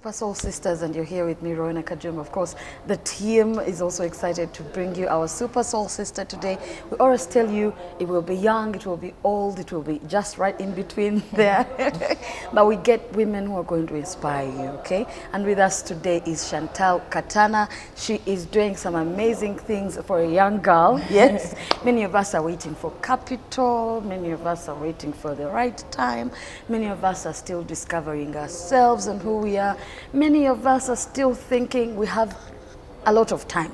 Super Soul Sisters, and you're here with me, Rowena Kajum. Of course, the team is also excited to bring you our Super Soul Sister today. We always tell you it will be young, it will be old, it will be just right in between there. But we get women who are going to inspire you, okay? And with us today is Shantel Katana. She is doing some amazing things for a young girl, yes? Many of us are waiting for capital, many of us are waiting for the right time, many of us are still discovering ourselves and who we are. Many of us are still thinking we have a lot of time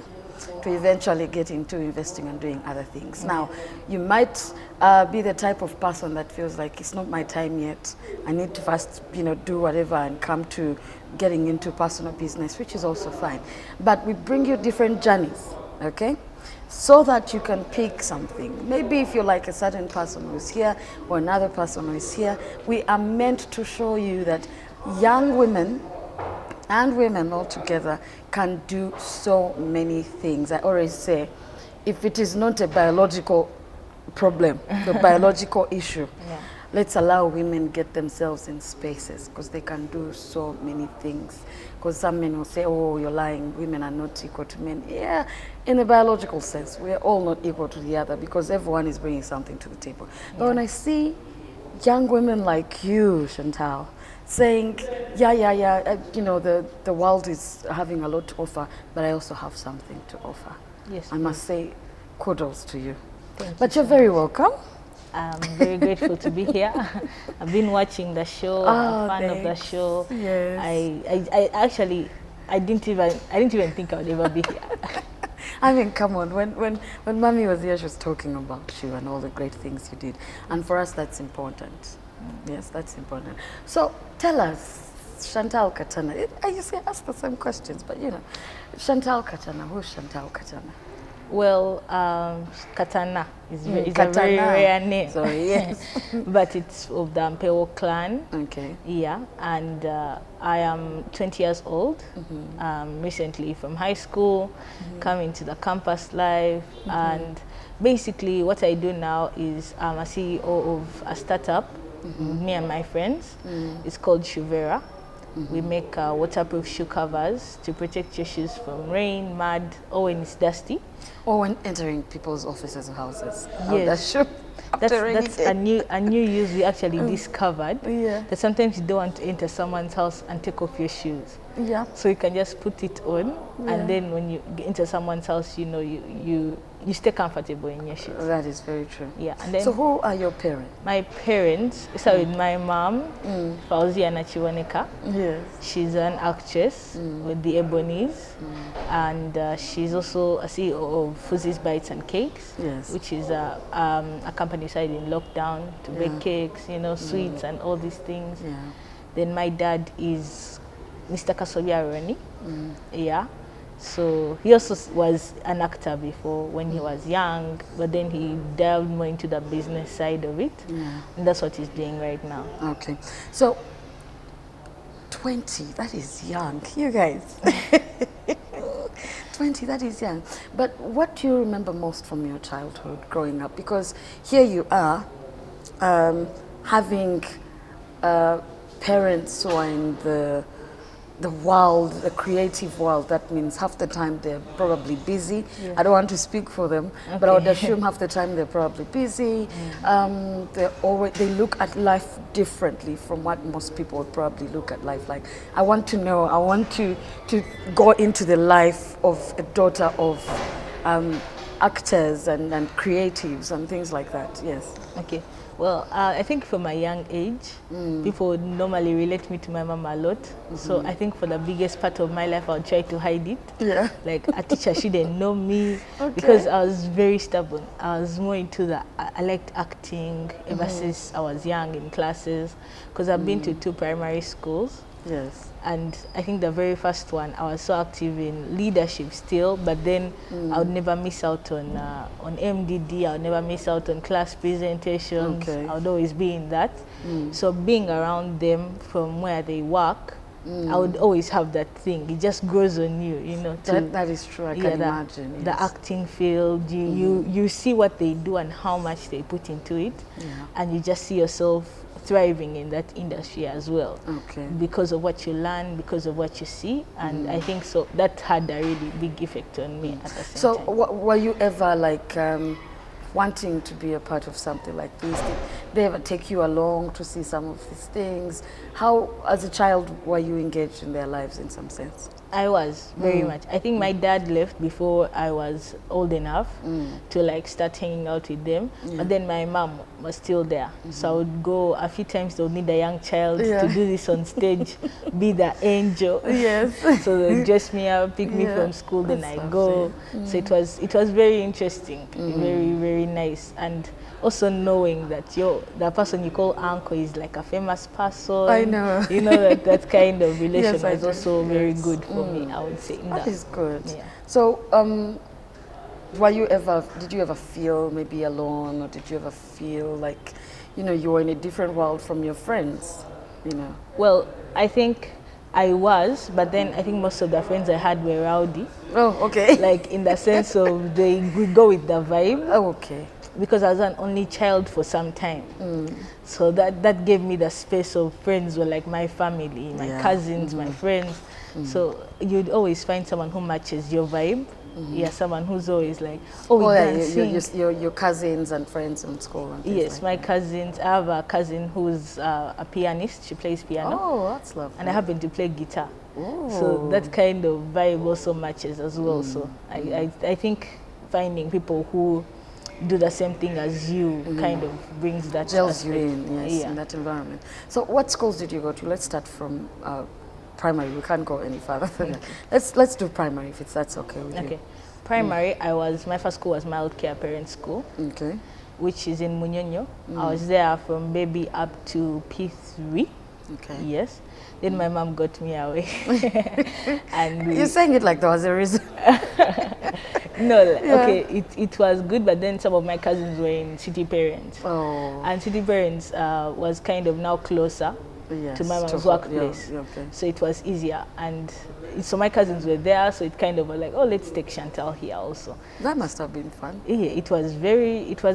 to eventually get into investing and doing other things. Now, you might be the type of person that feels like it's not my time yet. I need to first, do whatever and come to getting into personal business, which is also fine. But we bring you different journeys, okay? So that you can pick something. Maybe if you're like a certain person who's here or another person who is here, we are meant to show you that young women and women altogether can do so many things. I always say, if it is not a biological problem, the biological issue, let's allow women get themselves in spaces because they can do so many things. Because some men will say, oh, you're lying, women are not equal to men. Yeah, in a biological sense, we're all not equal to the other because everyone is bringing something to the table. But when I see young women like you, Shantel, saying, the world is having a lot to offer, but I also have something to offer. Yes, I must say, kudos to you. But you're very welcome. I'm very grateful to be here. I've been watching the show. I'm a fan of the show. Yes. I didn't even think I would ever be here. I mean, come on, when Mommy was here, she was talking about you and all the great things you did. And for us, that's important. Yes, that's important. So tell us, Shantel Katana. I used to ask the same questions, but Shantel Katana, who's Shantel Katana? Well, Katana is a very rare name. Sorry, yes. But it's of the Mpeo clan. Okay. Yeah, and I am 20 years old, recently from high school, coming to the campus life, and basically what I do now is I'm a CEO of a startup, me and my friends. It's called Shoevera. We make waterproof shoe covers to protect your shoes from rain, mud, or when it's dusty. Or when entering people's offices or houses. Yes. That's a new use we actually discovered. Yeah. That sometimes you don't want to enter someone's house and take off your shoes. Yeah. So you can just put it on, and then when you enter someone's house, you stay comfortable in your shoes. That is very true. Yeah. And then, so who are your parents? My parents, so with my mom, Fauzia Nachiwaneka. Yes. She's an actress with the Ebonies, and she's also a CEO of Fuzzy's Bites and Cakes, which is a company started in lockdown to bake cakes, sweets and all these things. Yeah. Then my dad is Mr. Kasobia Roni. Yeah. So he also was an actor before when he was young, but then he delved more into the business side of it. Yeah. And that's what he's doing right now. Okay. So 20, that is young. You guys. 20, that is young. But what do you remember most from your childhood growing up? Because here you are having parents who are in the world, the creative world. That means half the time they're probably busy. Yeah. I don't want to speak for them, but I would assume half the time they're probably busy. They look at life differently from what most people would probably look at life like. I want to go into the life of a daughter of actors and creatives and things like that. Yes. Okay. Well, I think from a young age, people would normally relate me to my mom a lot. So I think for the biggest part of my life, I would try to hide it. Yeah. Like a teacher shouldn't know me because I was very stubborn. I was more into I liked acting ever since I was young in classes because I've been to 2 primary schools. Yes. And I think the very first one, I was so active in leadership still, but then I would never miss out on MDD, I would never miss out on class presentations. I would always be in that. So being around them from where they work, I would always have that thing. It just grows on you, That is true, I can imagine. The acting field, you see what they do and how much they put into it, and you just see yourself thriving in that industry as well. Okay. Because of what you learn, because of what you see, and I think so that had a really big effect on me at the same time. So were you ever like wanting to be a part of something like this? Did they ever take you along to see some of these things? How, as a child, were you engaged in their lives in some sense? I was very much. I think my dad left before I was old enough to like start hanging out with them. But then my mom was still there. So I would go a few times. They would need a young child to do this on stage, be the angel. Yes. So they dress me up, pick me from school, then I go. So it was very interesting, very, very nice. And also knowing that the person you call uncle is like a famous person. I know. You know, that kind of relation Yes, I was do. also very good for me, I would say. That is good. Yeah. So, did you ever feel maybe alone, or did you ever feel like, you were in a different world from your friends, Well, I think I was, but then I think most of the friends I had were rowdy. Oh, okay. Like in the sense of they would go with the vibe. Oh, okay. Because I was an only child for some time. So that gave me the space of friends were like my family, my cousins, my friends. So you'd always find someone who matches your vibe. Yeah, someone who's always like, dancing. Your cousins and friends in school. And Yes, my cousins. I have a cousin who's a pianist. She plays piano. Oh, that's lovely. And I happen to play guitar. Ooh. So that kind of vibe also matches as well. So I think finding people who do the same thing as you kind of brings that gels you aspect. in, yes, in that environment. So what schools did you go to? Let's start from primary. We can't go any further than that. Let's do primary if that's okay with you. Okay. Primary, my first school was Mild Care Parent School. Okay. Which is in Munyonyo. I was there from baby up to P3. Okay. Yes. Then my mom got me away. And you're saying it like there was a reason. No, okay, it was good, but then some of my cousins were in City Parents. Oh. And City Parents was kind of now closer to my mom's workplace. So it was easier. And so my cousins were there, so it kind of was like, oh, let's take Shantel here also. That must have been fun. Yeah, it was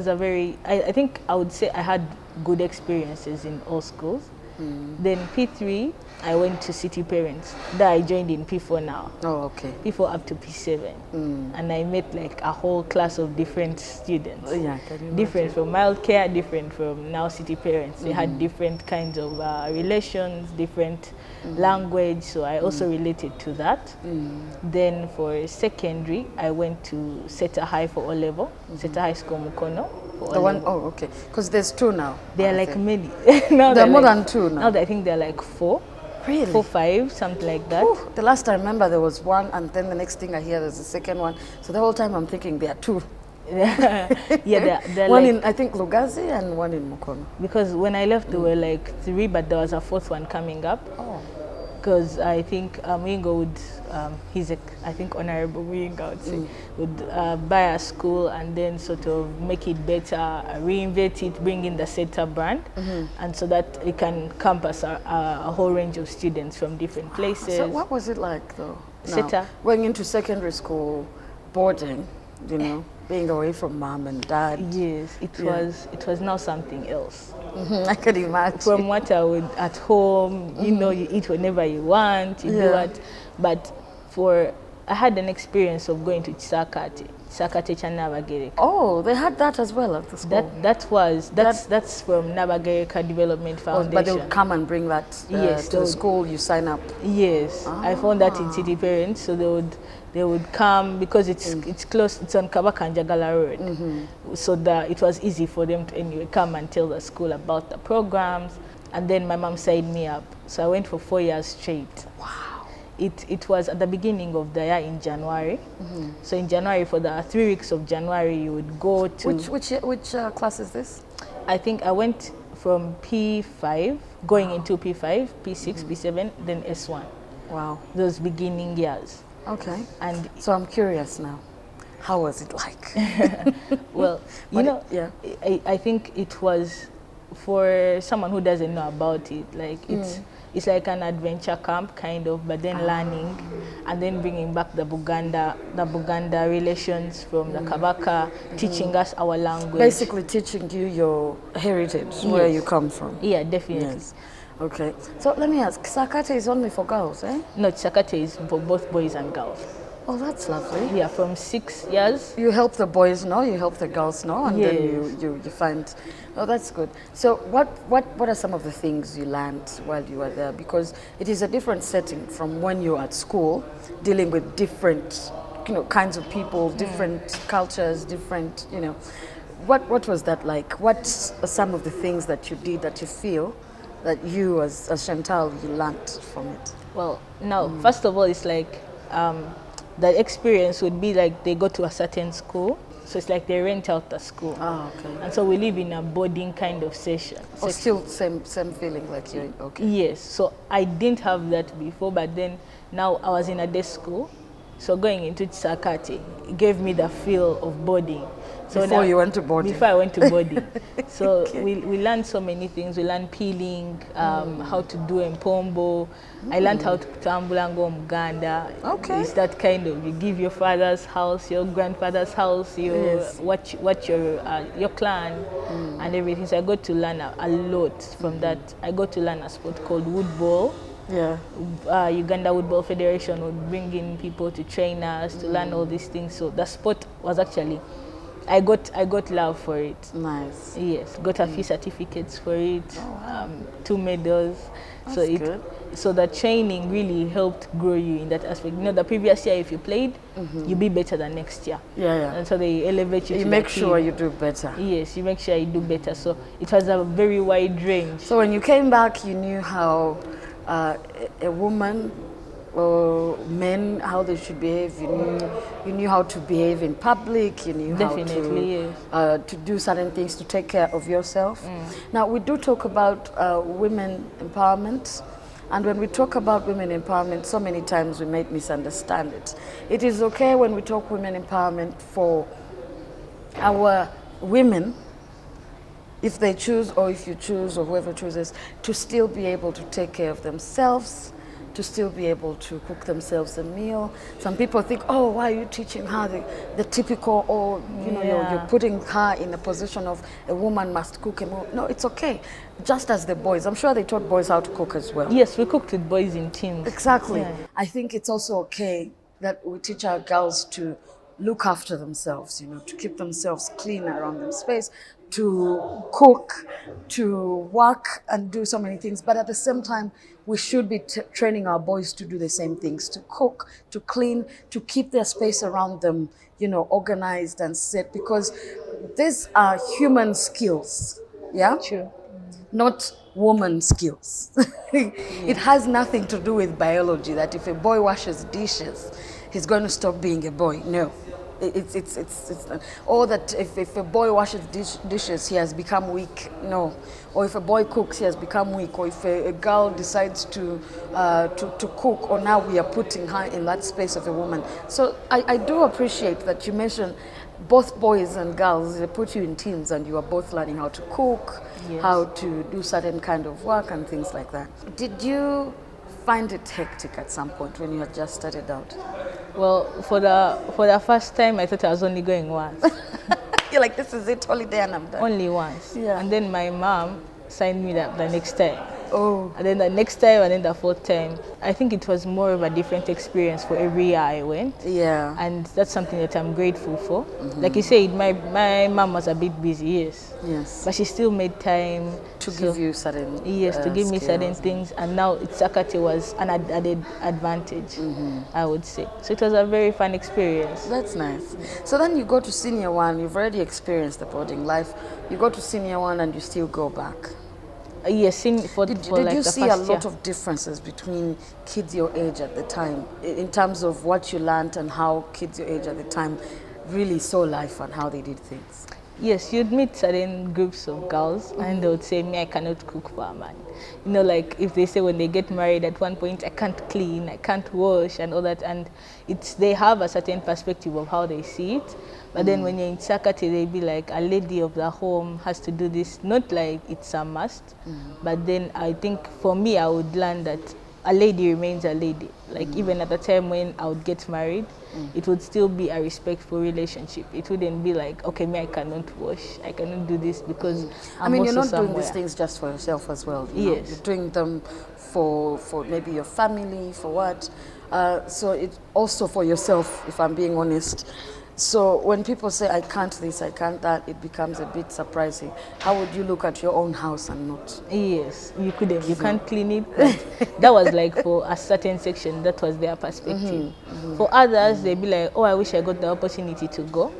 a very, I think I would say I had good experiences in all schools. Then P3, I went to City Parents. That I joined in P4 now. Oh, okay. P4 up to P7. And I met like a whole class of different students. Oh, yeah, different from Mild Care, different from now City Parents. They had different kinds of relations, different language. So I also related to that. Then for secondary, I went to Seta High for O-level, Seta High School Mukono. The one, oh, okay. Because there's two now. There are like many. Now there are more than two now. Now I think there are like 4. Really? 4, 5, something like that. Ooh, the last I remember there was one, and then the next thing I hear there's a second one. So the whole time I'm thinking there are 2. Yeah, they're one like, in, I think, Lugazi and one in Mukono. Because when I left, there were like 3, but there was a 4th one coming up. Oh. Because I think Mwingo would, I think Honorable Mwingo, I would say, would buy a school and then sort of make it better, reinvent it, bring in the SETA brand, and so that it can campus a whole range of students from different places. So what was it like, though? SETA. Going into secondary school, boarding, being away from mom and dad. Yes, it was now something else. I could imagine. From what I would at home, you eat whenever you want, you do what. But I had an experience of going to Chisakate Chanabagere. Oh, they had that as well at the school. That's from Nabagereka Development Foundation. But they would come and bring that to the school. You sign up. Yes, I found that in City Parents, so they would come because it's close. It's on Kabaka and Jagala Road, so it was easy for them to anyway come and tell the school about the programs. And then my mom signed me up, so I went for 4 years straight. Wow. It was at the beginning of the year in January. So in January, for the 3 weeks of January, you would go to... Which class is this? I think I went from P5, going into P5, P6, P7, then S1. Wow. Those beginning years. Okay. And so I'm curious now. How was it like? Well, I think it was, for someone who doesn't know about it, like it's like an adventure camp kind of, but then learning and then bringing back the Buganda relations from the Kabaka, teaching us our language. Basically teaching you your heritage, where you come from. Yeah, definitely. Yes. Okay. So let me ask, Sakate is only for girls, eh? No, Sakate is for both boys and girls. Oh, that's lovely. Yeah, from 6 years. You help the boys know, you help the girls know, and then you find, oh, that's good. So what are some of the things you learned while you were there? Because it is a different setting from when you're at school, dealing with different, kinds of people, different cultures, different, What was that like? What are some of the things that you did that you feel that you, as Shantel, you learned from it? Well, now, first of all, it's like the experience would be like they go to a certain school. So it's like they rent out the school. Ah, okay. And so we live in a boarding kind of session. Oh, still same feeling like you, okay. Yes, so I didn't have that before, but then now I was in a day school. So going into Sakate, it gave me the feel of boarding. So before you went to boarding? Before I went to boarding. So Okay. we learned so many things. We learned peeling, how to do empombo. I learned how to tambulango muganda. Okay. It's that kind of, you give your father's house, your grandfather's house, what your clan and everything. So I got to learn a lot from that. I got to learn a sport called wood ball. Yeah. Uganda Woodball Federation would bring in people to train us, to learn all these things. So the sport was actually, I got love for it. Nice. Yes, got a few certificates for it, Oh, wow. 2 medals. That's good. So the training really helped grow you in that aspect. The previous year if you played, you'll be better than next year. Yeah. And so they elevate you. You to make the sure team. you do better. Yes, you make sure you do better. So it was a very wide range. So when you came back, you knew how a woman or men, how they should behave. You knew how to behave in public. You knew Definitely, how to do certain things to take care of yourself. Now we do talk about women empowerment, and when we talk about women empowerment, so many times we might misunderstand it. It is okay when we talk women empowerment for our women, if they choose, or if you choose, or whoever chooses, to still be able to take care of themselves, to still be able to cook themselves a meal. Some people think, oh, why are you teaching her the typical, or you're putting her in a position of a woman must cook a meal. No, it's okay. Just as the boys. I'm sure they taught boys how to cook as well. Yes, we cooked with boys in teams. Exactly. Yeah. I think it's also okay that we teach our girls to look after themselves, to keep themselves clean around their space, to cook, to work and do so many things. But at the same time, we should be training our boys to do the same things, to cook, to clean, to keep their space around them, organized and set, because these are human skills, yeah? True. Not woman skills. It has nothing to do with biology, that if a boy washes dishes, he's going to stop being a boy. No. It's or that if a boy washes dishes, he has become weak. No. Or if a boy cooks, he has become weak. Or if a girl decides to cook, or now we are putting her in that space of a woman. So I do appreciate that you mentioned both boys and girls. They put you in teams and you are both learning how to cook, Yes. how to do certain kind of work and things like that. Did you find it hectic at some point when you had just started out? Well, for the first time, I thought I was only going once. You're like, this is it, holiday, and I'm done. Only once. Yeah. And then my mom signed me up the next time. Oh. And then the next time, and then the 4th time. I think it was more of a different experience for every year I went. Yeah. And that's something that I'm grateful for. Like you said, my mom was a bit busy, yes. Yes. But she still made time To give you certain Yes, to give me certain skills. things. And now Sakate was an added advantage, I would say. So it was a very fun experience. That's nice. So then you go to senior one, you've already experienced the boarding life. You go to senior one and you still go back. Yes, for Did like you the see a first lot year. of differences between kids your age at the time, in terms of what you learned and how kids your age at the time really saw life and how they did things? Yes, you'd meet certain groups of girls and they would say, me, I cannot cook for a man. You know, like if they say when they get married at one point, I can't clean, I can't wash and all that. And they have a certain perspective of how they see it. But then when you're in Sakate, they be like, a lady of the home has to do this. Not like it's a must. But then I think for me, I would learn that a lady remains a lady. Like even at the time when I would get married, it would still be a respectful relationship. It wouldn't be like, okay, me, I cannot wash, I cannot do this because I'm you're not somewhere. doing these things just for yourself as well. You know? You're doing them for maybe your family, for what. So it's also for yourself, if I'm being honest. So when people say, I can't this, I can't that, it becomes a bit surprising. How would you look at your own house and not? Yes, you couldn't. You can't clean it. But that was like for a certain section, that was their perspective. For others, they'd be like, oh, I wish I got the opportunity to go.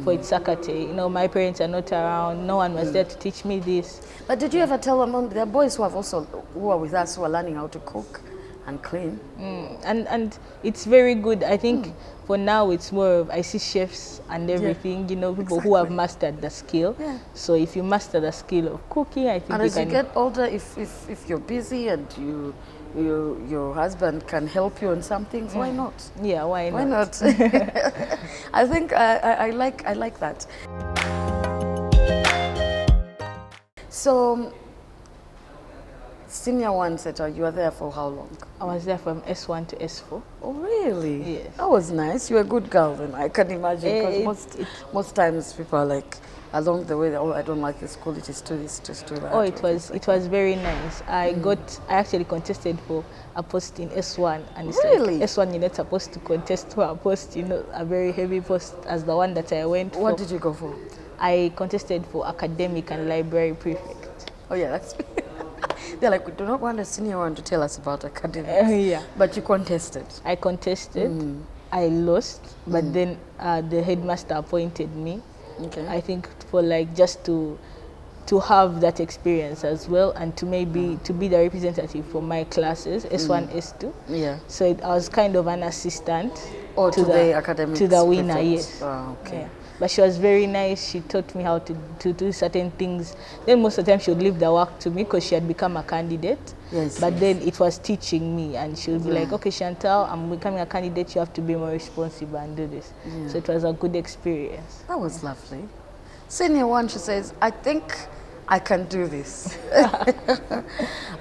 For it's Sakate. You know, my parents are not around. No one was there to teach me this. But did you ever tell them, there are boys who are with us who are learning how to cook and clean? And it's very good. I think for now it's more of, I see chefs and everything, you know, people who have mastered the skill. So if you master the skill of cooking, I think and as you get older, if you're busy and your husband can help you on some things, why not? Yeah, why not? Why not? I think I like that. So senior one setter, you were there for how long? I was there from S1 to S4. Oh, really? Yes. That was nice. You were a good girl then, I can imagine. Because most times people are like, along the way, oh, I don't like the school, it is to this, it is to that. Oh, it was very nice. I actually contested for a post in S1. And it's really? like, S1, you're not supposed to contest for a post, you know, a very heavy post as the one that I went for. What did you go for? I contested for academic and library prefect. Oh, yeah, that's... They're like, we do not want a senior one to tell us about academics. Yeah. But you contested. I contested. I lost, but then the headmaster appointed me. Okay. I think for like just to have that experience as well, and to maybe to be the representative for my classes, S1, S2. Yeah. So I was kind of an assistant. To the academics. To the winner, prefect. yes. Oh, okay. Yeah. But she was very nice. She taught me how to do certain things. Then most of the time she would leave the work to me because she had become a candidate. Yes. But then it was teaching me, and she would be like, okay, Chantal, I'm becoming a candidate. You have to be more responsible and do this. Yeah. So it was a good experience. That was lovely. Senior one, she says, I think I can do this.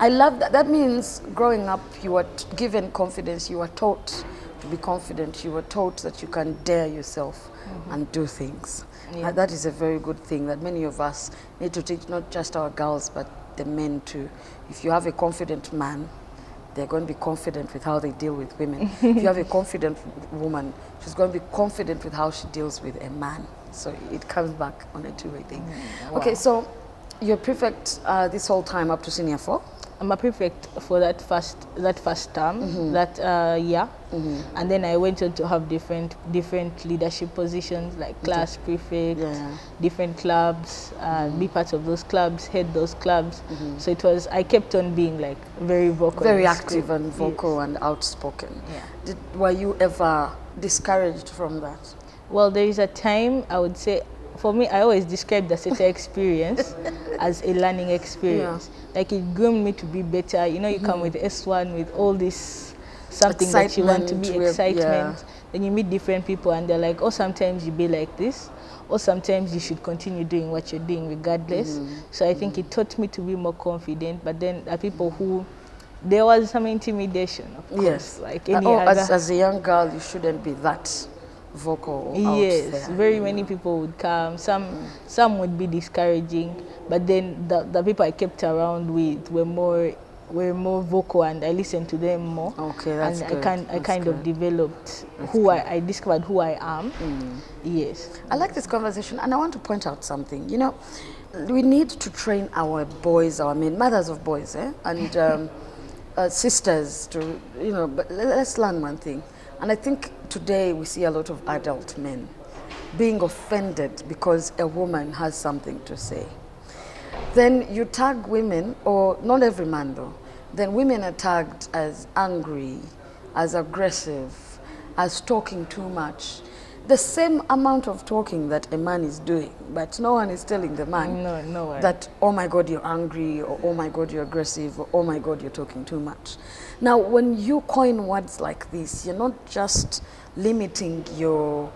I love that. That means growing up, you were given confidence. You were taught to be confident. You were taught that you can dare yourself and do things. Yeah. That is a very good thing that many of us need to teach, not just our girls, but the men too. If you have a confident man, they're going to be confident with how they deal with women. If you have a confident woman, she's going to be confident with how she deals with a man. So it comes back on a two-way thing. Wow. Okay, so you're prefect this whole time up to senior 4? I'm a prefect for that first term, that year, and then I went on to have different leadership positions, like class prefect, different clubs, be part of those clubs, head those clubs. So I kept on being like very vocal, very active and vocal and outspoken. Yeah. Were you ever discouraged from that? Well, there is a time, I would say, for me, I always describe the SETA experience as a learning experience. Yeah. Like it groomed me to be better. You know, you come with S1 with all this something excitement, that you want to be, excitement. Then you meet different people and they're like, oh, sometimes you be like this, or sometimes you should continue doing what you're doing regardless. So I think it taught me to be more confident. But then there are people who, there was some intimidation, of course. Yes. Like any other. As a young girl, you shouldn't be that vocal out there. Very many people would come. Some would be discouraging, but then the people I kept around with were more vocal, and I listened to them more. Okay, that's and good. I kind of developed I discovered who I am. Yes. I like this conversation, and I want to point out something. You know, we need to train our boys, our men, mothers of boys, and sisters to, you know, but let's learn one thing. And I think today we see a lot of adult men being offended because a woman has something to say. Then you tag women, or not every man though, then women are tagged as angry, as aggressive, as talking too much. the same amount of talking that a man is doing, but no one is telling the man No one. that, oh my God, you're angry, or oh my God, you're aggressive, or oh my God, you're talking too much. Now, when you coin words like this, you're not just limiting your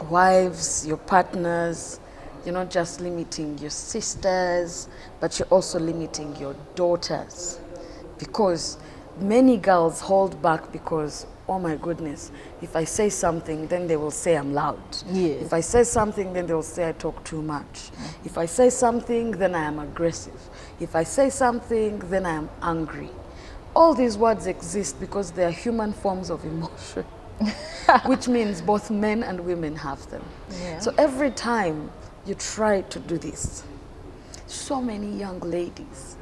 wives, your partners, you're not just limiting your sisters, but you're also limiting your daughters. Because many girls hold back because, oh my goodness, if I say something, then they will say I'm loud. Yes. If I say something, then they'll say I talk too much. If I say something, then I am aggressive. If I say something, then I am angry. All these words exist because they are human forms of emotion, which means both men and women have them. Yeah. So every time you try to do this, so many young ladies,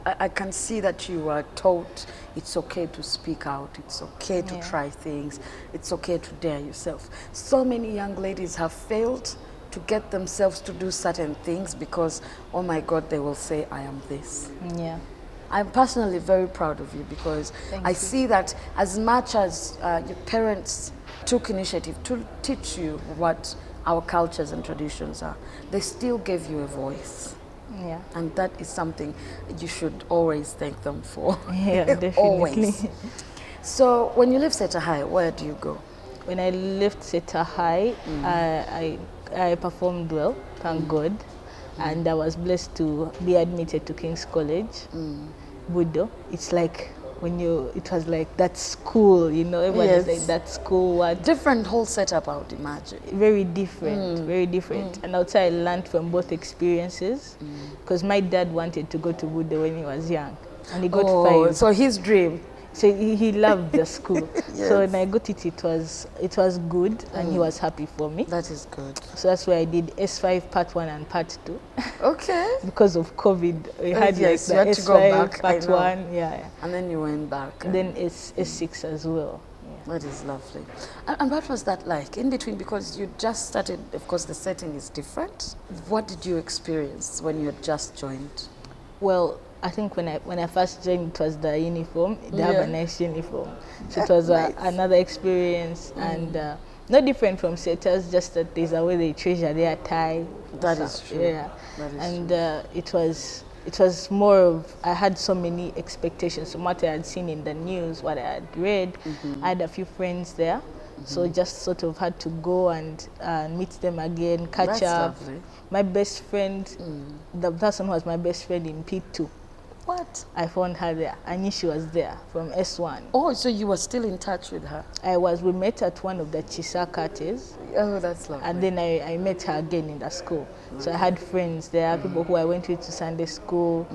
I can see that you are taught it's okay to speak out, it's okay to try things, it's okay to dare yourself. So many young ladies have failed to get themselves to do certain things because, oh my God, they will say, I am this. Yeah. I'm personally very proud of you because I see that as much as your parents took initiative to teach you what our cultures and traditions are, they still gave you a voice. Yeah. And that is something you should always thank them for. Yeah, definitely. Always. So when you leave Seta High, where do you go? When I left Seta High, I performed well, thank God. And I was blessed to be admitted to King's College, Budo. It's like it was like that school, you know, everybody's like that school. What different whole setup, I would imagine. Very different, very different. And also I learned from both experiences because my dad wanted to go to Budo when he was young, and he got 5. So his dream. So he loved the school. So when I got it, it was good, and he was happy for me. That is good. So that's why I did S5 part 1 and part 2. Okay. Because of COVID, we had yes, like the you had S5 to go back, part 1, yeah. And then you went back. And then S6 as well. Yeah. That is lovely. And what was that like in between? Because you just started, of course, the setting is different. What did you experience when you had just joined? Well, I think when I first joined, it was the uniform. They have a nice uniform. So it was another experience, and not different from setters, just that there's a way they treasure their tie. That is true. Yeah. And it was more of, I had so many expectations from what I had seen in the news, what I had read. I had a few friends there. So just sort of had to go and meet them again, catch up. Lovely. My best friend, the person who was my best friend in P2. What? I found her there. I knew she was there from S1. Oh, so you were still in touch with her? We met at one of the Chisakates. Oh, that's lovely. And then I met her again in the school. So I had friends there, people who I went with to Sunday school.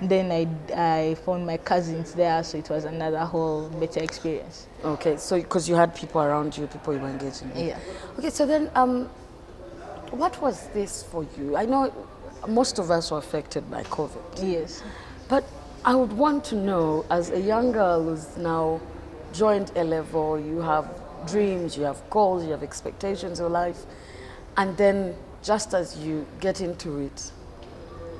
Then I found my cousins there, so it was another whole better experience. Okay, so because you had people around you, people you were engaging with. Yeah. Okay, so then what was this for you? I know most of us were affected by COVID. Yes. But I would want to know, as a young girl who's now joined A level, you have dreams, you have goals, you have expectations in life, and then just as you get into it,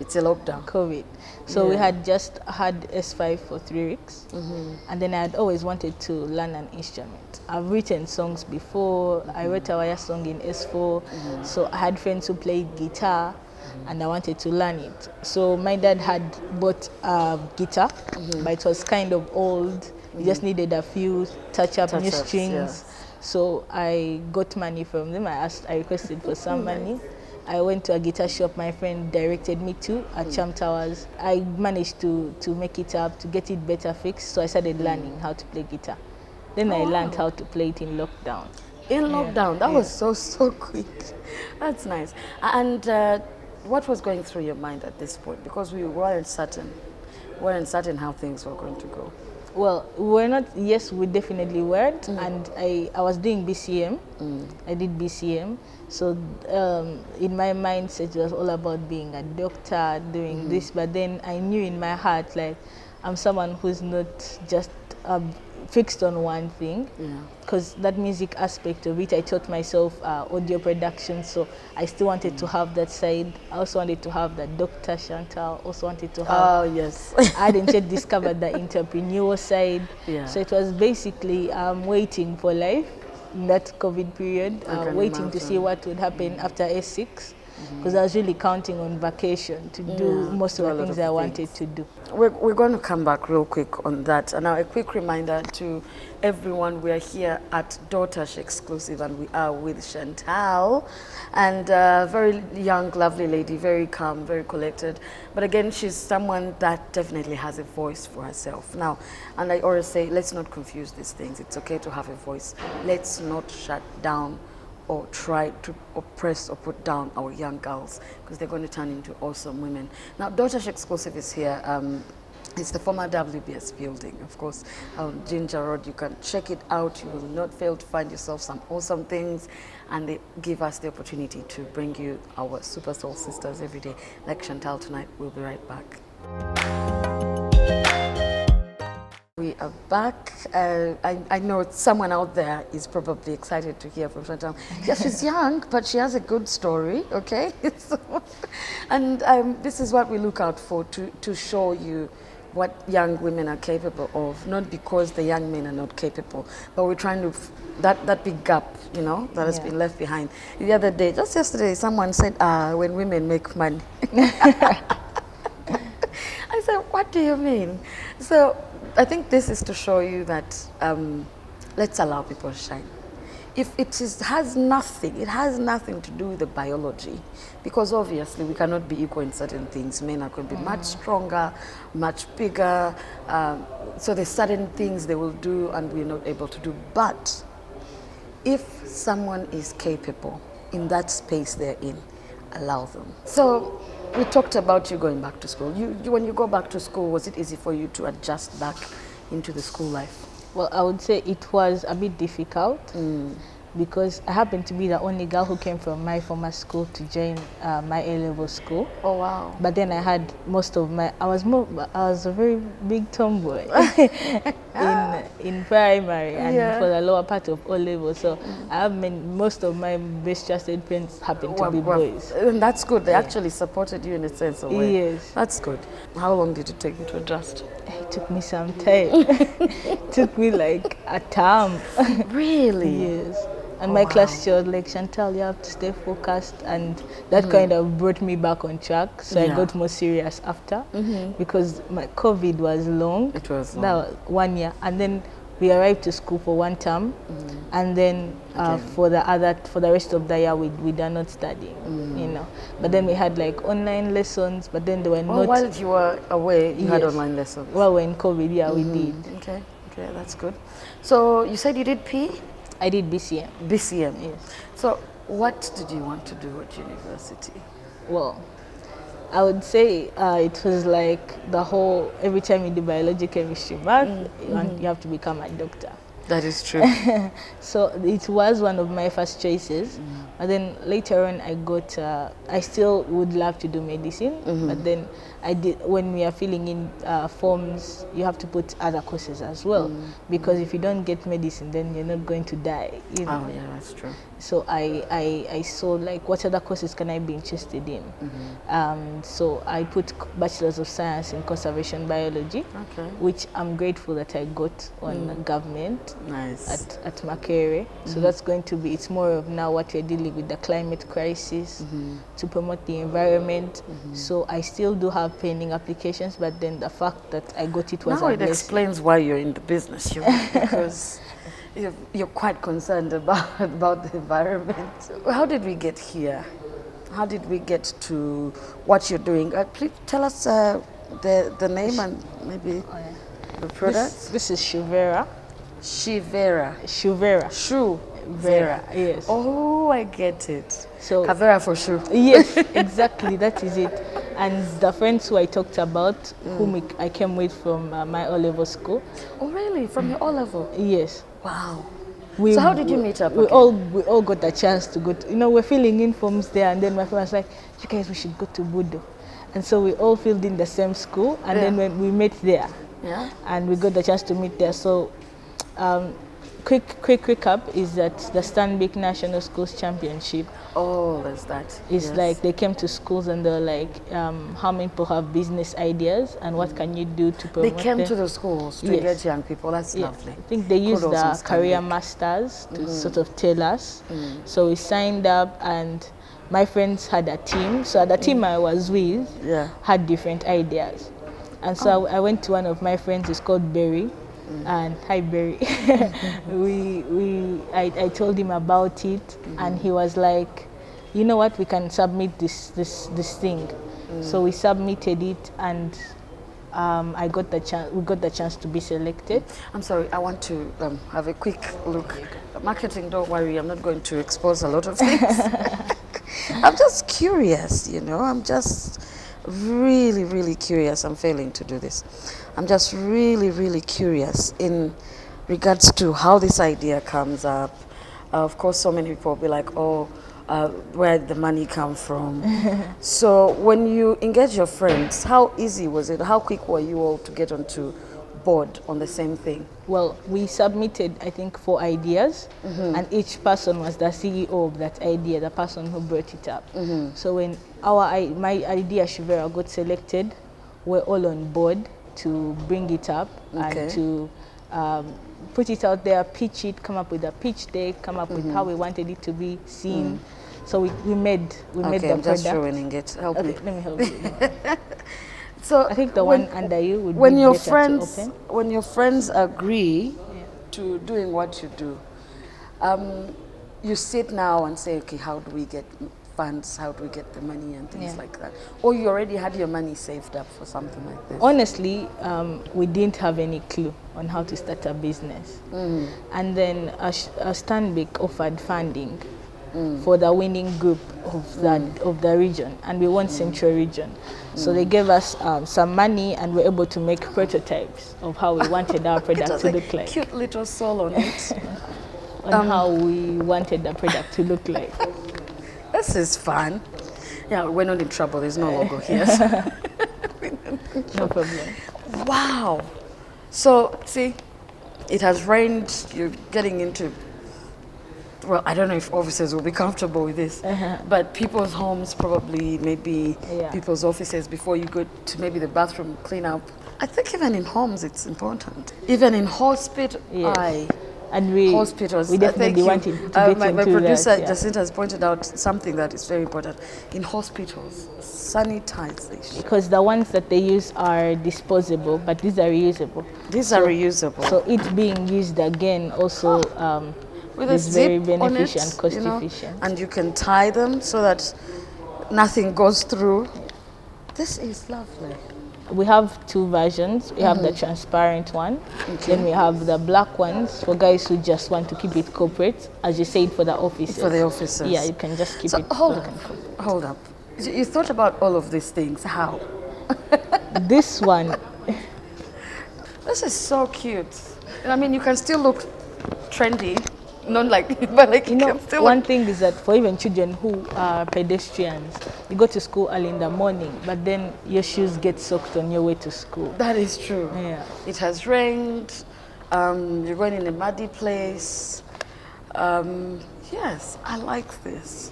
it's a lockdown. COVID. So we had just had S5 for 3 weeks, and then I had always wanted to learn an instrument. I've written songs before. I wrote a wire song in S4, so I had friends who played guitar, and I wanted to learn it. So my dad had bought a guitar, but it was kind of old. You just needed a few touch-up new strings. So I got money from them. I requested for some money. I went to a guitar shop my friend directed me to at Cham Towers. I managed to make it up, to get it better fixed. So I started learning how to play guitar. Then I learned how to play it in lockdown. In lockdown? That was so quick. That's nice. And what was going through your mind at this point? Because we weren't certain how things were going to go. Well, we're not, yes, we definitely weren't. And I was doing BCM. I did BCM. So in my mindset, it was all about being a doctor, doing this. But then I knew in my heart, like, I'm someone who's not just fixed on one thing, because that music aspect of it, I taught myself audio production, so I still wanted to have that side. I also wanted to have the Dr. Shantel, also wanted to have, I hadn't yet discovered the entrepreneurial side. So it was basically waiting for life, in that COVID period, waiting to see what would happen after S6. Because I was really counting on vacation to do most of the things I wanted to do. We're going to come back real quick on that. And now a quick reminder to everyone, we are here at Daughters Exclusive and we are with Shantel, and a very young, lovely lady, very calm, very collected. But again, she's someone that definitely has a voice for herself. Now, and I always say, let's not confuse these things. It's okay to have a voice. Let's not shut down or try to oppress or put down our young girls, because they're going to turn into awesome women. Now, Daughters Exclusive is here. It's the former WBS building, of course, on Ginger Road. You can check it out. You will not fail to find yourself some awesome things, and they give us the opportunity to bring you our Super Soul sisters every day, like Shantel tonight. We'll be right back. We are back. I know someone out there is probably excited to hear from Shantel. Yes, she's young, but she has a good story, okay? And this is what we look out for, to show you what young women are capable of, not because the young men are not capable, but we're trying to, that big gap, you know, that has been left behind. The other day, just yesterday, someone said, when women make money. I said, what do you mean? So I think this is to show you that let's allow people to shine. If it has nothing to do with the biology, because obviously we cannot be equal in certain things. Men are going to be much stronger, much bigger, so there's certain things they will do and we're not able to do. But if someone is capable in that space they're in, allow them. So we talked about you going back to school. When you go back to school, was it easy for you to adjust back into the school life? Well, I would say it was a bit difficult because I happened to be the only girl who came from my former school to join my A-level school. Oh, wow. But then I had most of my, I was a very big tomboy in primary and for the lower part of O-level. So I have most of my best trusted friends happen to be boys. And that's good. They actually supported you in a sense of way. Yes. That's good. How long did it take you to adjust? It took me some time. It took me like a term. Really? Yes. And my class teacher was like, Shantel, you have to stay focused, and that kind of brought me back on track. So I got more serious after because my COVID was long. It was long. That was 1 year, and then we arrived to school for 1 term, and then for the rest of the year we are not studying, you know. But then we had like online lessons, but then they were not. While you were away, you had online lessons. Well, when COVID, we did. Okay, that's good. So you said you did PE? I did BCM. BCM. Yes. So what did you want to do at university? Well, I would say it was like the whole, every time you do biology, chemistry, math, you have to become a doctor. That is true. So it was one of my first choices. And then later on I still would love to do medicine, but then when we are filling in forms, you have to put other courses as well, because if you don't get medicine, then you're not going to die. You know? Oh yeah, that's true. So I saw like what other courses can I be interested in. So I put Bachelor's of Science in Conservation Biology, which I'm grateful that I got on government. Nice. At Makerere. So that's going to be, it's more of now what we're dealing with, the climate crisis, to promote the environment. So I still do have pending applications, but then the fact that I got it was now it explains why you're in the business, because you're quite concerned about the environment. How did we get here? How did we get to what you're doing? Please tell us the name and maybe the product. This is Shoevera. Shoevera. Shoevera, yes. Oh, I get it. So Kavera for shoe. Yes, exactly, that is it. And the friends who I talked about, whom I came with from my O-level school. Oh, really? From your O-level? Yes. Wow. So how did you meet up? We all got a chance to go to, we're filling in forms there, and then my friend was like, you guys, we should go to Budo. And so we all filled in the same school, and then when we met there, and we got the chance to meet there. So quick recap is that the Stanbic National Schools Championship Oh, there's that. is Yes. like they came to schools and they're like, how many people have business ideas and what can you do to They promote came them? to the schools to Yes. engage young people. That's Yeah, lovely. I think they used Kudos on the career Stanbic. masters to sort of tell us. So we signed up and my friends had a team. So the team I was with Yeah. had different ideas. And so I went to one of my friends, it's called Barry. And hi Barry. I told him about it and he was like, you know what, we can submit this thing. So we submitted it and we got the chance to be selected. I'm sorry, I want to have a quick look. Marketing, don't worry, I'm not going to expose a lot of things. I'm just curious, you know, I'm just really, really curious. I'm failing to do this. I'm just really, really curious in regards to how this idea comes up. Of course, so many people will be like, oh, where did the money come from? So when you engage your friends, how easy was it? How quick were you all to get onto board on the same thing? Well, we submitted, I think, 4 ideas, and each person was the CEO of that idea, the person who brought it up. So when my idea, Shoevera, got selected, we're all on board to bring it up and to put it out there, pitch it, come up with a pitch deck, come up with how we wanted it to be seen. So we made the I'm product. just showing it. Help me. Let me help you. So I think the one under you would when be your better friends to open. when your friends agree to doing what you do, you sit now and say, okay, how do we get funds? How do we get the money and things like that? Or you already had your money saved up for something like this? Honestly, we didn't have any clue on how to start a business. And then a Stanbic offered funding for the winning group of the region, and we won Central Region. So they gave us some money and we're able to make prototypes of how we wanted our product to look like. Cute little soul on it. On how we wanted the product to look like. This is fun. Yeah, we're not in trouble. There's no logo here. No problem. Wow. So, see, it has rained. You're getting into, well, I don't know if officers will be comfortable with this, but people's homes probably, maybe people's offices before you go to maybe the bathroom, clean up. I think even in homes it's important. Even in hospital, and we definitely wanted to get into my producer that, Jacinta has pointed out something that is very important. In hospitals, sanitization. Because the ones that they use are disposable, but these are reusable. These are reusable. So it being used again also with is a very zip on beneficial it, and cost you know, efficient. and you can tie them so that nothing goes through. This is lovely. We have 2 versions. We have the transparent one, then we have the black ones for guys who just want to keep it corporate, as you said, for the offices. For the officers. Yeah, you can just keep it. Hold up. You thought about all of these things. How? This one. This is so cute. I mean, you can still look trendy. Not like, but like, you know, one thing is that for even children who are pedestrians, you go to school early in the morning, but then your shoes get soaked on your way to school. That is true. Yeah. It has rained. You're going in a muddy place. Yes, I like this.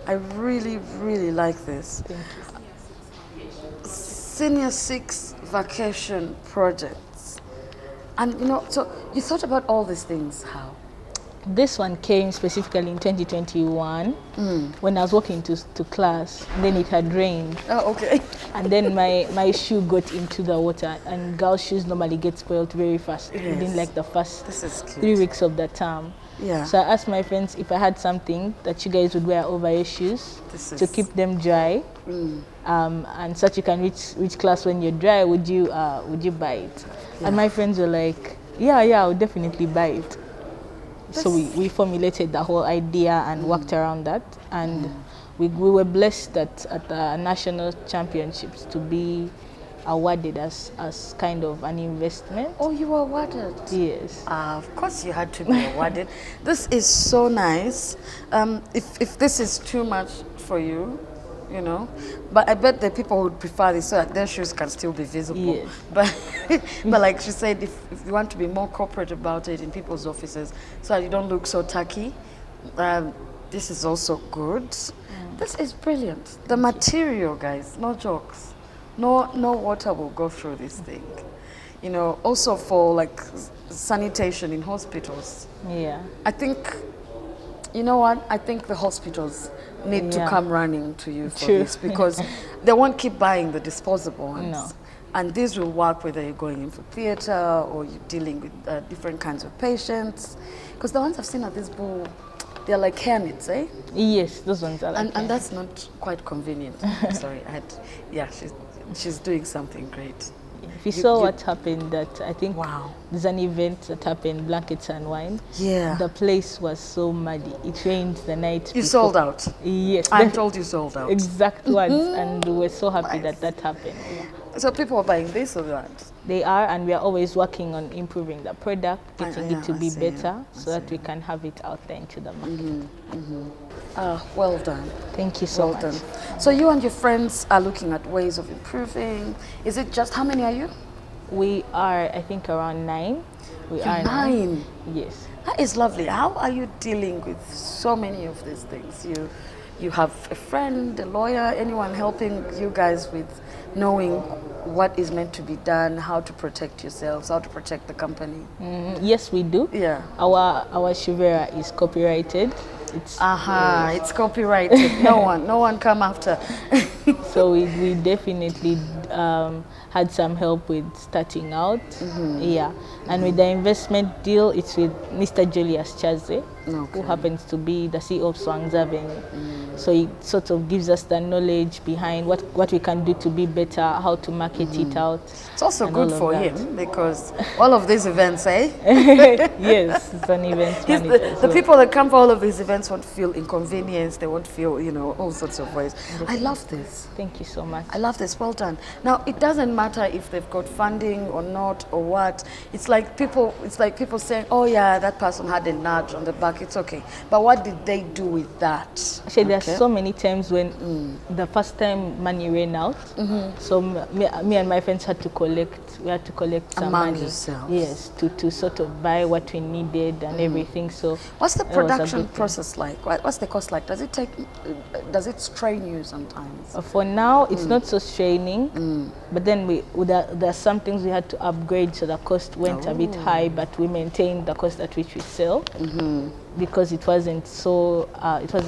I really, really like this. Thank you. Senior 6 vacation projects. And you know, so you thought about all these things, how? This one came specifically in 2021 when I was walking to class, and then it had rained. Oh, okay. And then my shoe got into the water, and girls' shoes normally get spoiled very fast within like the first 3 weeks of the term. Yeah. So I asked my friends if I had something that you guys would wear over your shoes to keep them dry, and so that you can reach class when you're dry. Would you buy it? Yeah. And my friends were like, yeah, I would definitely buy it. So we formulated the whole idea and worked around that, and we were blessed that at the national championships to be awarded as kind of an investment. Oh, you were awarded? Yes. Of course you had to be awarded. This is so nice. If this is too much for you, you know. But I bet the people would prefer this so that their shoes can still be visible. Yes. But but like she said, if you want to be more corporate about it in people's offices so that you don't look so tacky, this is also good. This is brilliant. The material, guys, no jokes. No water will go through this thing. You know, also for like sanitation in hospitals. Yeah. I think, you know what? I think the hospitals need to come running to you for this because they won't keep buying the disposable ones. No. And these will work whether you're going in for theater or you're dealing with different kinds of patients. Because the ones I've seen at this bull, they're like hair nets, eh? Yes, those ones are like and that's not quite convenient. Sorry, she's doing something great. If you saw what happened, that I think there's an event that happened, Blankets and Wine. Yeah. The place was so muddy. It rained the night You before. sold out? Yes. I'm told you sold out. Exact words, and we were so happy that happened. Yeah. So people are buying this or that? They are, and we are always working on improving the product, getting it to be better, so that we can have it out there into the market. Well done. Thank you so much. Well done. So you and your friends are looking at ways of improving. Is it just, how many are you? We are, I think, around 9. We You're are 9? Yes. That is lovely. How are you dealing with so many of these things? You have a friend, a lawyer, anyone helping you guys with knowing what is meant to be done, how to protect yourselves, how to protect the company? Yes, we do. Yeah. Our Shoevera is copyrighted. It's it's copyrighted. no one come after. So we definitely had some help with starting out. Yeah. And with the investment deal, it's with Mr. Julius Chaze, who happens to be the CEO of Swang's Avenue. So it sort of gives us the knowledge behind what we can do to be better, how to market it out. It's also good for him because all of these events, eh? Yes, it's an event manager. The people that come for all of these events won't feel inconvenienced, they won't feel, you know, all sorts of ways. I love this. Thank you so much. I love this, well done. Now, it doesn't matter if they've got funding or not or what. It's like people saying, oh yeah, that person had a nudge on the back, it's okay. But what did they do with that? Actually, there are so many times when the first time money ran out, so me and my friends had to collect some among money. yourselves. Yes, to sort of buy what we needed and everything. So what's the production process like? What's the cost like? Does it strain you sometimes? For now, it's not so straining, but then there are some things we had to upgrade, so the cost went a bit high, but we maintained the cost at which we sell because it wasn't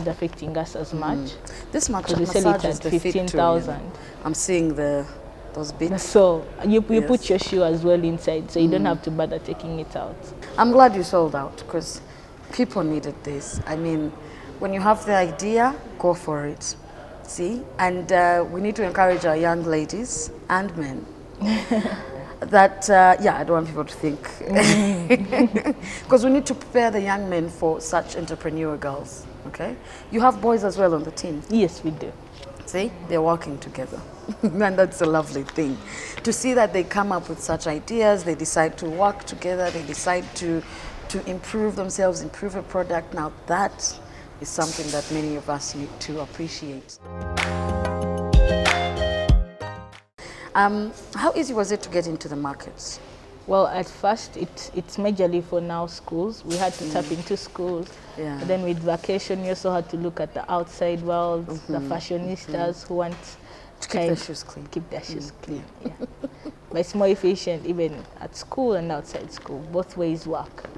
affecting us as much. This much we sell it at 15,000. I'm seeing those bits. So you put your shoe as well inside, so you don't have to bother taking it out. I'm glad you sold out because people needed this. I mean, when you have the idea, go for it. See? And we need to encourage our young ladies and men that, I don't want people to think. Because we need to prepare the young men for such entrepreneur girls, okay? You have boys as well on the team. Yes, we do. See? They're working together. And that's a lovely thing. To see that they come up with such ideas, they decide to work together, they decide to improve themselves, improve a product. Now that is something that many of us need to appreciate. How easy was it to get into the markets? Well, at first, it's majorly for now schools. We had to tap into schools. Yeah. But then with vacation, we also had to look at the outside world, the fashionistas who want to keep their shoes clean. Keep their shoes clean, yeah. But it's more efficient even at school and outside school. Both ways work.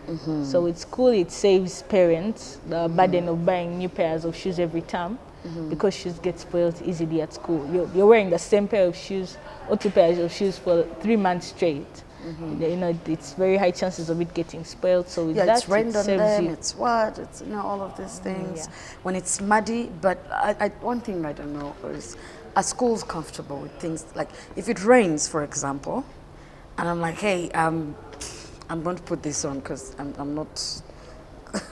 So with school, it saves parents the burden of buying new pairs of shoes every term because shoes get spoiled easily at school. You're wearing the same pair of shoes or 2 pairs of shoes for 3 months straight. You know, it's very high chances of it getting spoiled. So with that, it's rained on them, you. it's what, it's, you know, all of these things. Yeah. When it's muddy, but one thing I don't know is, are schools comfortable with things like, if it rains, for example, and I'm like, hey, I'm going to put this on because I'm not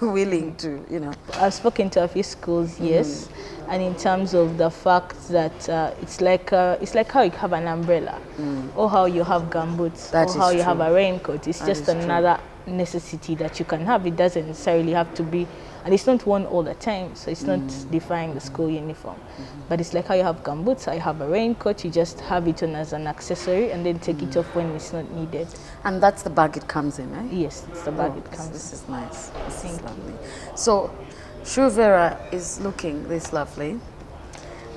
willing to, you know. I've spoken to a few schools, yes, and in terms of the fact that it's like how you have an umbrella, or how you have gumboots, or how you have a raincoat. It's just another necessity that you can have. It doesn't necessarily have to be, and it's not worn all the time, so it's not defying the school uniform. But it's like how you have gumboots, how you have a raincoat, you just have it on as an accessory and then take it off when it's not needed. And that's the bag it comes in, eh? Yes, it's the bag it comes This is nice. This Thank is lovely. So, Shoevera is looking this lovely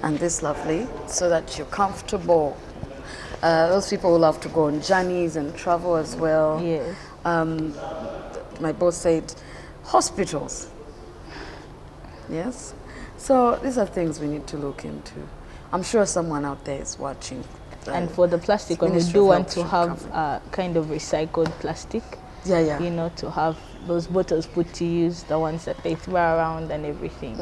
and this lovely so that you're comfortable. Those people who love to go on journeys and travel as well. Yes. My boss said, hospitals. Yes. So these are things we need to look into. I'm sure someone out there is watching. And for the plastic, when we do want to have kind of recycled plastic, you know, to have those bottles put to use, the ones that they throw around and everything.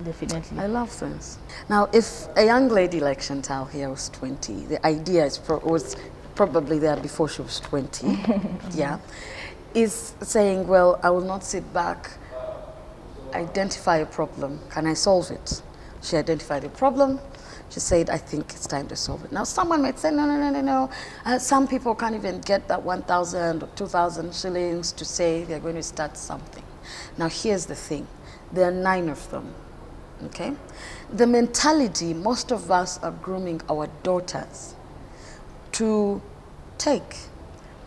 Definitely. I love this. Now, if a young lady like Shantel here was 20, the idea was probably there before she was 20, is saying, well, I will not sit back, identify a problem. Can I solve it? She identified a problem. She said, I think it's time to solve it. Now, someone might say, no. Some people can't even get that 1,000 or 2,000 shillings to say they're going to start something. Now, here's the thing. There are 9 of them, okay? The mentality, most of us are grooming our daughters to take.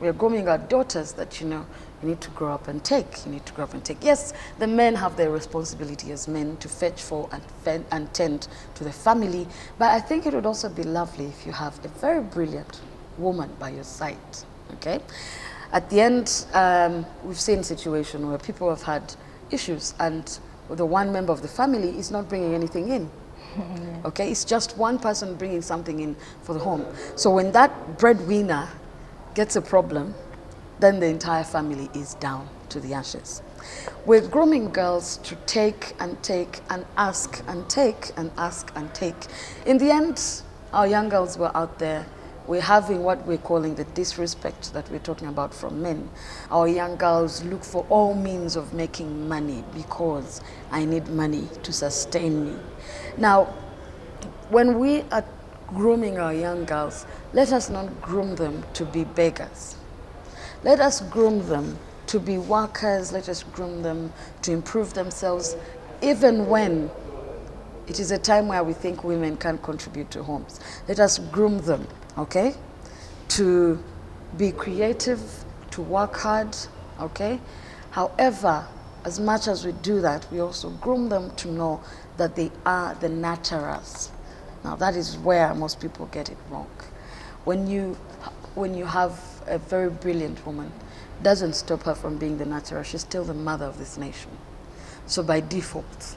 We are grooming our daughters that, you know, you need to grow up and take. You need to grow up and take. Yes, the men have their responsibility as men to fetch for and tend to the family. But I think it would also be lovely if you have a very brilliant woman by your side. Okay? At the end, we've seen situations where people have had issues and the one member of the family is not bringing anything in. Okay? It's just one person bringing something in for the home. So when that breadwinner gets a problem, then the entire family is down to the ashes. We're grooming girls to take and take and ask and take and ask and take. In the end, our young girls were out there. We're having what we're calling the disrespect that we're talking about from men. Our young girls look for all means of making money because I need money to sustain me. Now, when we are grooming our young girls, let us not groom them to be beggars. Let us groom them to be workers. Let us groom them to improve themselves, even when it is a time where we think women can't contribute to homes. Let us groom them, okay, to be creative, to work hard, okay? However, as much as we do that, we also groom them to know that they are the nurturers. Now, that is where most people get it wrong. When you have a very brilliant woman, doesn't stop her from being the nurturer. She's still the mother of this nation. So by default,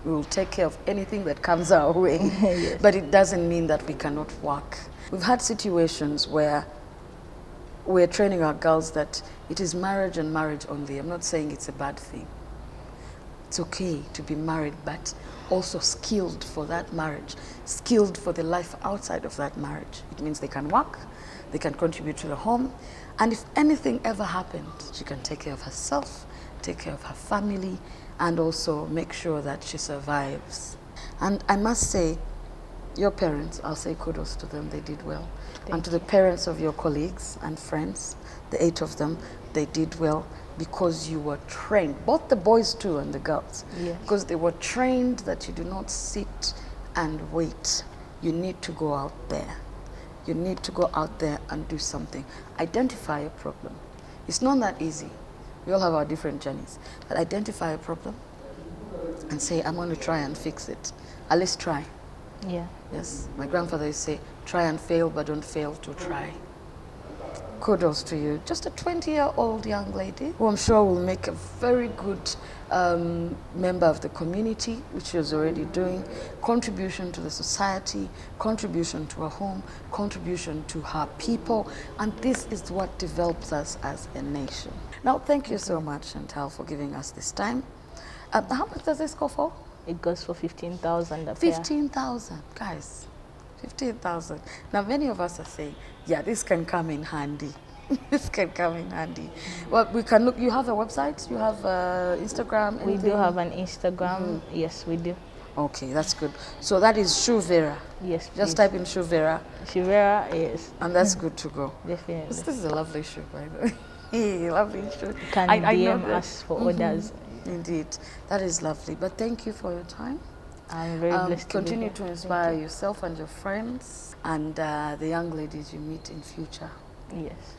we will take care of anything that comes our way. Yes. But it doesn't mean that we cannot work. We've had situations where we're training our girls that it is marriage and marriage only. I'm not saying it's a bad thing. It's okay to be married, but also skilled for that marriage, skilled for the life outside of that marriage. It means they can work, they can contribute to the home, and if anything ever happened, she can take care of herself, take care of her family, and also make sure that she survives. And I must say, your parents, I'll say kudos to them, they did well. And to the parents of your colleagues and friends, the 8 of them, they did well because you were trained, both the boys too and the girls, because they were trained that you do not sit and wait. You need to go out there. You need to go out there and do something. Identify a problem. It's not that easy. We all have our different journeys. But identify a problem and say, I'm going to try and fix it. At least try. Yeah. Yes. My grandfather used to say, try and fail, but don't fail to try. Kudos to you. Just a 20-year-old young lady who I'm sure will make a very good member of the community, which she was already doing, contribution to the society, contribution to her home, contribution to her people, and this is what develops us as a nation. Now, thank you so much, Shantel, for giving us this time. How much does this go for? It goes for 15,000 a pair. 15,000, guys. 15,000. Now, many of us are saying, yeah, this can come in handy. This can come in handy. Well, we can look. You have a website? You have Instagram? We do have an Instagram. Yes, we do. Okay, that's good. So that is Shoevera. Yes, just type in Shoevera. Shoevera, yes. And that's good to go. Definitely. This is a lovely shoe, by the way. Lovely. You can DM us for orders. Indeed, that is lovely. But thank you for your time. I'm very blessed to be Continue here. to inspire yourself and your friends and the young ladies you meet in future. Yes.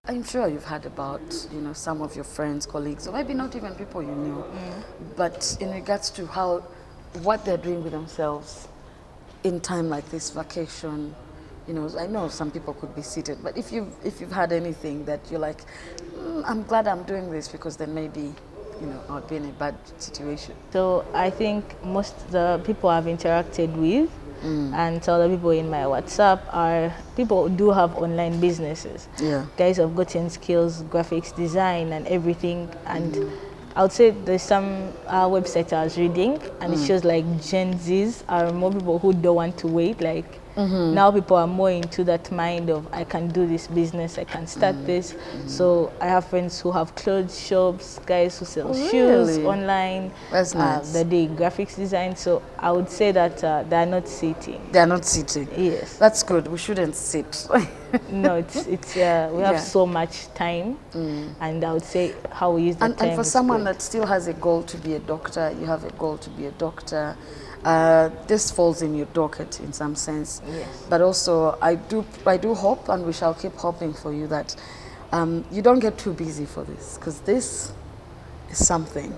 I'm sure you've heard about, some of your friends, colleagues, or maybe not even people you knew, but in regards to what they're doing with themselves in time like this, vacation. I know some people could be seated, but if you've had anything that you're like, I'm glad I'm doing this, because then maybe, I'd be in a bad situation. So I think most the people I've interacted with and some other people in my WhatsApp are people who do have online businesses. Yeah. Guys have gotten skills, graphics design and everything. And I would say there's some website I was reading, and it shows like Gen Zs are more people who don't want to wait. Like now people are more into that mind of, I can do this business, I can start this. So I have friends who have clothes shops, guys who sell shoes online. That's nice. They're doing graphics design. So I would say that they're not sitting. They're not sitting. Yes. That's good. We shouldn't sit. No, it's we have so much time, and I would say how we use the time. And for someone that still has a goal to be a doctor, you have a goal to be a doctor. This falls in your docket in some sense. Yes. But also, I do hope, and we shall keep hoping for you, that you don't get too busy for this, because this is something.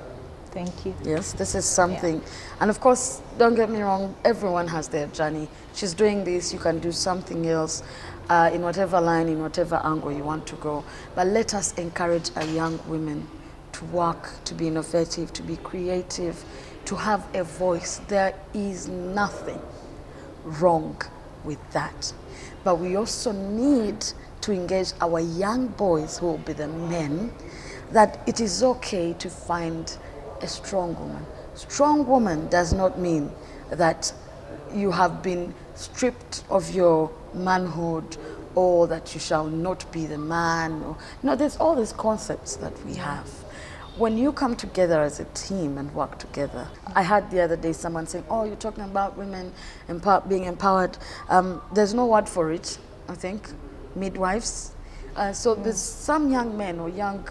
Thank you. Yes, this is something. And of course, don't get me wrong, everyone has their journey. She's doing this, you can do something else in whatever line, in whatever angle you want to go. But let us encourage our young women to work, to be innovative, to be creative, to have a voice. There is nothing wrong with that. But we also need to engage our young boys, who will be the men, that it is okay to find a strong woman. Strong woman does not mean that you have been stripped of your manhood, or that you shall not be the man. There's all these concepts that we have. When you come together as a team and work together, I heard the other day someone saying, oh, you're talking about women being empowered. There's no word for it, I think, midwives. So there's some young men or young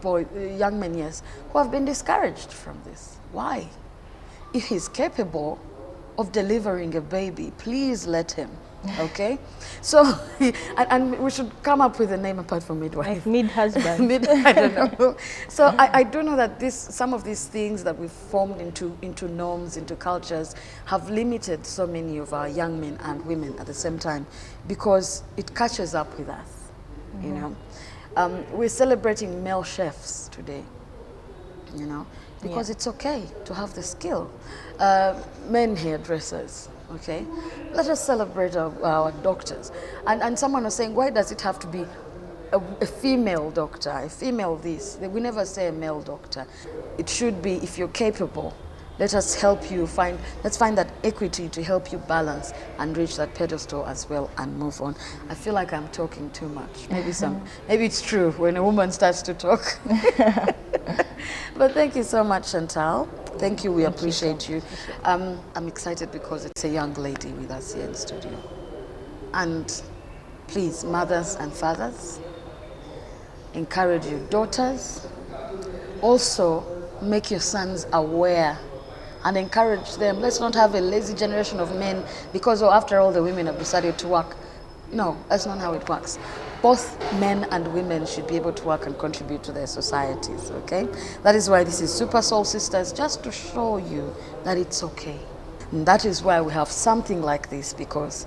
men, yes, who have been discouraged from this. Why? If he's capable of delivering a baby, please let him. Okay, so and we should come up with a name apart from midwife. Like mid-husband. I don't know. So I do know that some of these things that we've formed into norms, into cultures, have limited so many of our young men and women at the same time, because it catches up with us. We're celebrating male chefs today. Because it's okay to have the skill. Men hairdressers. Okay, let us celebrate our doctors. And someone was saying, why does it have to be a female doctor, a female this? We never say a male doctor. It should be, if you're capable, let us help you let's find that equity to help you balance and reach that pedestal as well and move on. I feel like I'm talking too much. Maybe it's true when a woman starts to talk. But thank you so much, Shantel. Thank you, we appreciate you. I'm excited because it's a young lady with us here in the studio. And please, mothers and fathers, encourage your daughters. Also, make your sons aware and encourage them. Let's not have a lazy generation of men because, after all, the women have decided to work. No, that's not how it works. Both men and women should be able to work and contribute to their societies, okay? That is why this is Super Soul Sisters, just to show you that it's okay. And that is why we have something like this, because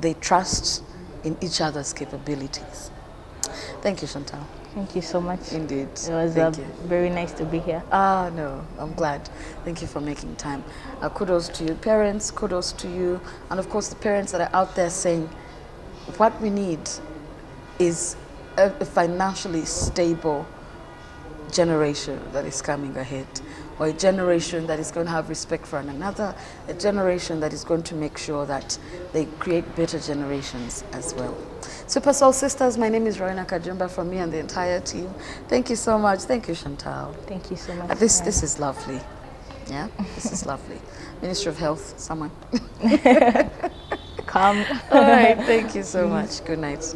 they trust in each other's capabilities. Thank you, Shantel. Thank you so much. Indeed. It was very nice to be here. No, I'm glad. Thank you for making time. Kudos to your parents, kudos to you, and of course the parents that are out there saying, what we need is a financially stable generation that is coming ahead, or a generation that is going to have respect for one another, a generation that is going to make sure that they create better generations as well. Super Soul Sisters, my name is Roena Kajumba, from me and the entire team. Thank you so much. Thank you, Shantel. Thank you so much. This is lovely. Yeah, this is lovely. Ministry of Health, someone. welcome. All right, thank you so much. Good night.